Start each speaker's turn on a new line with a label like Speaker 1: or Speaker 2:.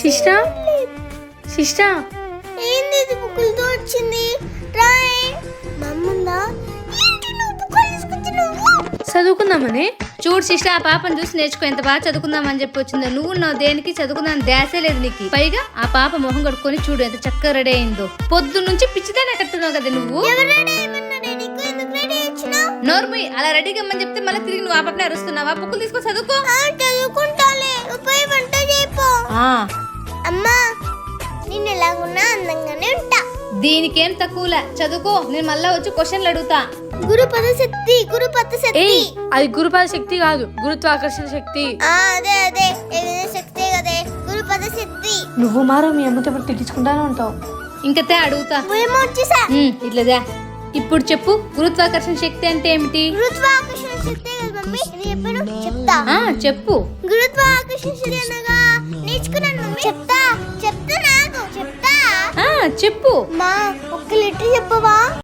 Speaker 1: శిష్ట శిష్ట
Speaker 2: ఏంది ఇది బుక్కులతో వచ్చింది రాయ్ మమ్ముందా ఏంటి నువ్వు బుక్కులు తీసుకొచ్చినావు
Speaker 1: చదువుకుందామని.
Speaker 3: చూడు శిష్ట ఆ పాపను చూసి నేర్చుకో, ఎంత బాగా చదువుకుందామని చెప్పి వచ్చిందో. నువ్వు దేనికి చదువుకుందాం ధ్యాసే లేదు నీకు. పైగా ఆ పాప మొహం కడుక్కొని చూడు ఎంత చక్కగా రెడీ అయిందో. పొద్దు నుంచి పిచ్చిదానే కట్టున్నావు కదా నువ్వు. నోర్మి అలా రెడీగా అమ్మని చెప్తే మళ్ళీ తిరిగి నువ్వు ఆ పాపనే అరుస్తున్నావా? బుక్కులు తీసుకో చదువుకో.
Speaker 2: చదువుకుంటాలే పోయి వంట చేయపో. అమ్మా నేను ఎలాగున్నా అందంగానే ఉంటా.
Speaker 3: దీనికేం తక్కువలే, చదువుకో. నేను మళ్ళా వచ్చి క్వశ్చన్లు అడుగుతా.
Speaker 2: గురుపద శక్తి గురుపద శక్తి.
Speaker 1: అది గురుపద శక్తి కాదు, గురుత్వాకర్షణ శక్తి.
Speaker 2: అదే అదే ఏదైనా శక్తే కదే గురుపద శక్తి.
Speaker 1: నువ్వు మారో మీ అమ్మతో పాటు తిట్టించుకుంటానే ఉంటావు.
Speaker 3: ఇంకతే అడుగుతా.
Speaker 2: ఏమో వచ్చేసా.
Speaker 3: ఇట్లదా ఇప్పుడు చెప్పు, గురుత్వాకర్షణ శక్తి అంటే ఏమిటి?
Speaker 2: గురుత్వాకర్షణ శక్తి కదా మమ్మీ, నేను చెప్తా.
Speaker 3: చెప్పు.
Speaker 2: గురుత్వాకర్షణ శక్తి అనగా నేర్చుకున్నాను మమ్మీ. చెప్తా నాకు చెప్తా.
Speaker 3: చెప్పు.
Speaker 2: మా 1 లీటర్ చెప్పవా?